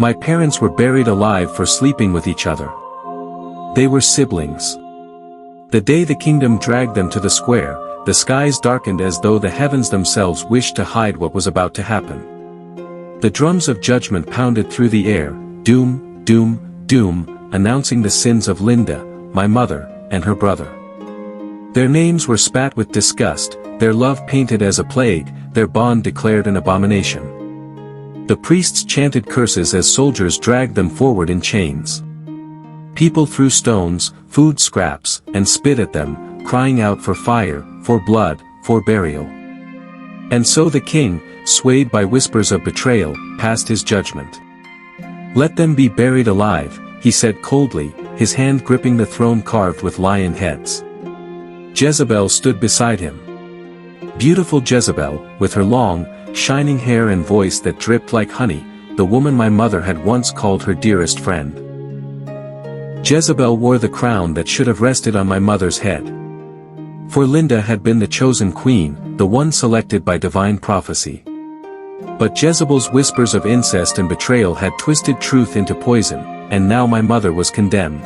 My parents were buried alive for sleeping with each other. They were siblings. The day the kingdom dragged them to the square, the skies darkened as though the heavens themselves wished to hide what was about to happen. The drums of judgment pounded through the air, doom, doom, doom, announcing the sins of Linda, my mother, and her brother. Their names were spat with disgust, their love painted as a plague, their bond declared an abomination. The priests chanted curses as soldiers dragged them forward in chains. People threw stones, food scraps, and spit at them, crying out for fire, for blood, for burial. And so the king, swayed by whispers of betrayal, passed his judgment. "Let them be buried alive," he said coldly, his hand gripping the throne carved with lion heads. Jezebel stood beside him. Beautiful Jezebel, with her long, shining hair and voice that dripped like honey, the woman my mother had once called her dearest friend. Jezebel wore the crown that should have rested on my mother's head. For Linda had been the chosen queen, the one selected by divine prophecy. But Jezebel's whispers of incest and betrayal had twisted truth into poison, and now my mother was condemned.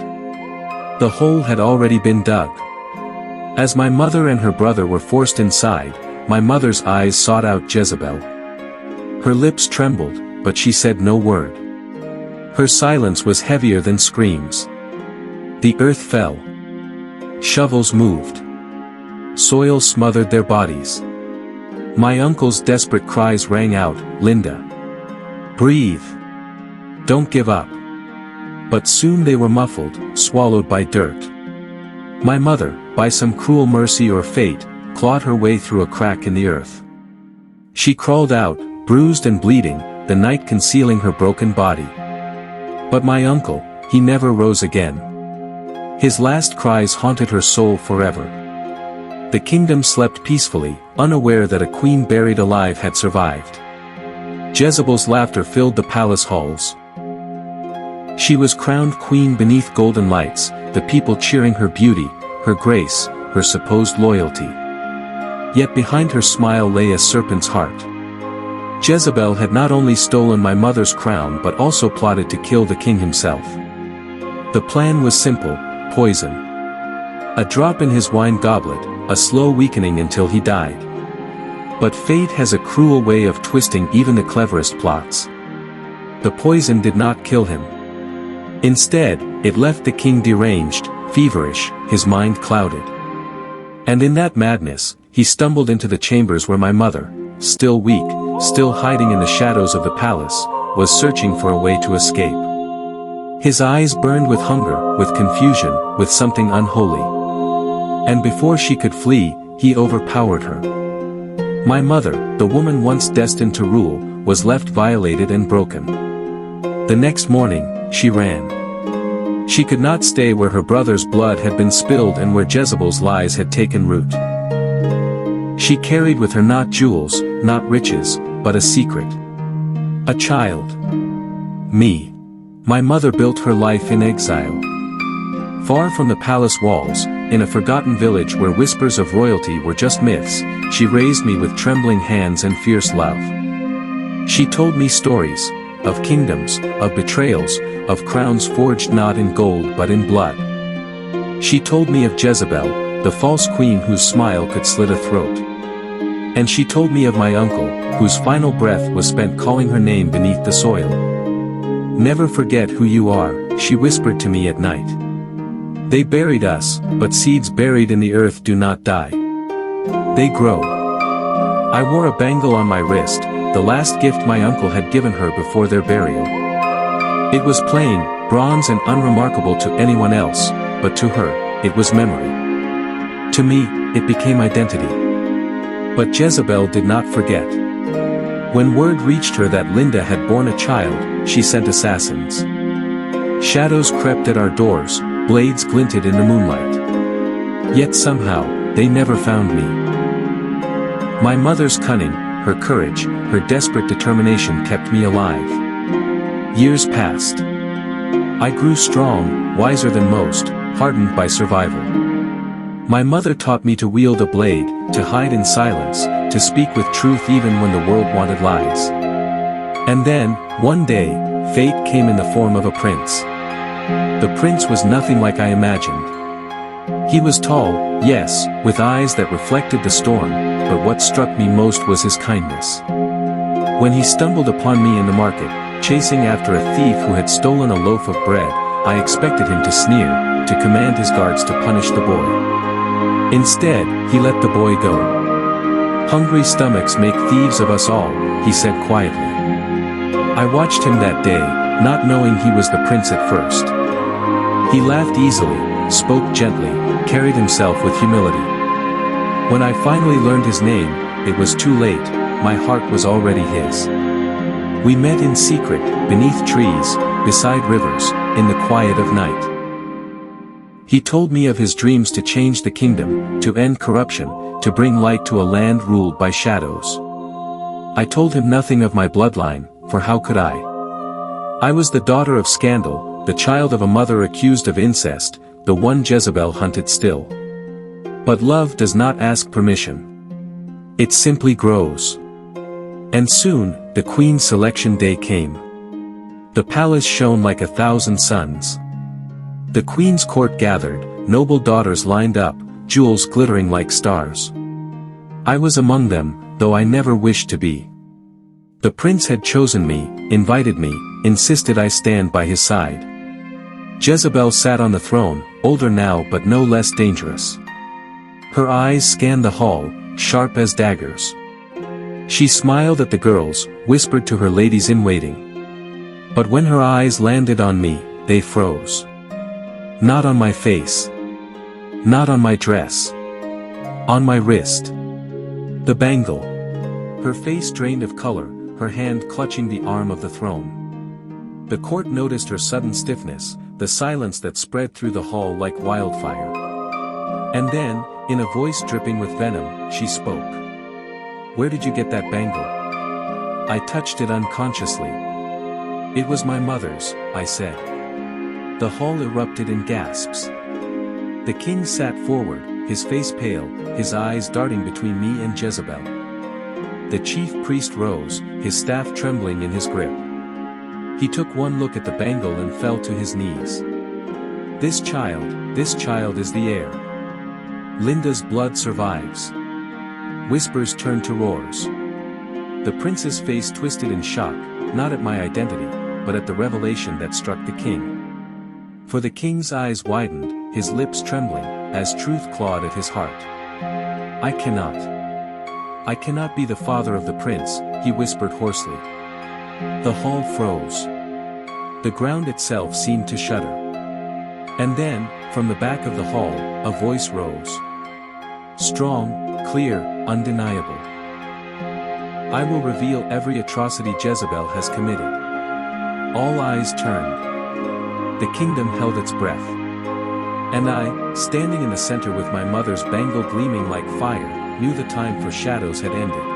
The hole had already been dug. As my mother and her brother were forced inside, my mother's eyes sought out Jezebel. Her lips trembled, but she said no word. Her silence was heavier than screams. The earth fell. Shovels moved. Soil smothered their bodies. My uncle's desperate cries rang out, "Linda! Breathe! Don't give up!" But soon they were muffled, swallowed by dirt. My mother, by some cruel mercy or fate, clawed her way through a crack in the earth. She crawled out, bruised and bleeding, the night concealing her broken body. But my uncle, he never rose again. His last cries haunted her soul forever. The kingdom slept peacefully, unaware that a queen buried alive had survived. Jezebel's laughter filled the palace halls. She was crowned queen beneath golden lights, the people cheering her beauty, her grace, her supposed loyalty. Yet behind her smile lay a serpent's heart. Jezebel had not only stolen my mother's crown but also plotted to kill the king himself. The plan was simple: poison. A drop in his wine goblet, a slow weakening until he died. But fate has a cruel way of twisting even the cleverest plots. The poison did not kill him. Instead, it left the king deranged, feverish, his mind clouded. And in that madness, he stumbled into the chambers where my mother, still weak, still hiding in the shadows of the palace, was searching for a way to escape. His eyes burned with hunger, with confusion, with something unholy. And before she could flee, he overpowered her. My mother, the woman once destined to rule, was left violated and broken. The next morning, she ran. She could not stay where her brother's blood had been spilled and where Jezebel's lies had taken root. She carried with her not jewels, not riches, but a secret. A child. Me. My mother built her life in exile. Far from the palace walls, in a forgotten village where whispers of royalty were just myths, she raised me with trembling hands and fierce love. She told me stories, of kingdoms, of betrayals, of crowns forged not in gold but in blood. She told me of Jezebel, the false queen whose smile could slit a throat. And she told me of my uncle, whose final breath was spent calling her name beneath the soil. "Never forget who you are," she whispered to me at night. "They buried us, but seeds buried in the earth do not die. They grow." I wore a bangle on my wrist, the last gift my uncle had given her before their burial. It was plain, bronze and unremarkable to anyone else, but to her, it was memory. To me, it became identity. But Jezebel did not forget. When word reached her that Linda had borne a child, she sent assassins. Shadows crept at our doors, blades glinted in the moonlight. Yet somehow, they never found me. My mother's cunning, her courage, her desperate determination kept me alive. Years passed. I grew strong, wiser than most, hardened by survival. My mother taught me to wield a blade, to hide in silence, to speak with truth even when the world wanted lies. And then, one day, fate came in the form of a prince. The prince was nothing like I imagined. He was tall, yes, with eyes that reflected the storm, but what struck me most was his kindness. When he stumbled upon me in the market, chasing after a thief who had stolen a loaf of bread, I expected him to sneer, to command his guards to punish the boy. Instead, he let the boy go. "Hungry stomachs make thieves of us all," he said quietly. I watched him that day, not knowing he was the prince at first. He laughed easily, spoke gently, carried himself with humility. When I finally learned his name, it was too late, my heart was already his. We met in secret, beneath trees, beside rivers, in the quiet of night. He told me of his dreams to change the kingdom, to end corruption, to bring light to a land ruled by shadows. I told him nothing of my bloodline, for how could I? I was the daughter of scandal, the child of a mother accused of incest, the one Jezebel hunted still. But love does not ask permission. It simply grows. And soon, the queen's selection day came. The palace shone like 1,000 suns. The queen's court gathered, noble daughters lined up, jewels glittering like stars. I was among them, though I never wished to be. The prince had chosen me, invited me, insisted I stand by his side. Jezebel sat on the throne, older now but no less dangerous. Her eyes scanned the hall, sharp as daggers. She smiled at the girls, whispered to her ladies-in-waiting. But when her eyes landed on me, they froze. Not on my face. Not on my dress. On my wrist. The bangle. Her face drained of color, her hand clutching the arm of the throne. The court noticed her sudden stiffness, the silence that spread through the hall like wildfire. And then, in a voice dripping with venom, she spoke. "Where did you get that bangle?" I touched it unconsciously. "It was my mother's," I said. The hall erupted in gasps. The king sat forward, his face pale, his eyes darting between me and Jezebel. The chief priest rose, his staff trembling in his grip. He took one look at the bangle and fell to his knees. This child is the heir. Linda's blood survives." Whispers turned to roars. The prince's face twisted in shock, not at my identity, but at the revelation that struck the king. For the king's eyes widened, his lips trembling, as truth clawed at his heart. I cannot be the father of the prince," he whispered hoarsely. The hall froze. The ground itself seemed to shudder. And then, from the back of the hall, a voice rose. Strong, clear, undeniable. "I will reveal every atrocity Jezebel has committed." All eyes turned. The kingdom held its breath. And I, standing in the center with my mother's bangle gleaming like fire, knew the time for shadows had ended.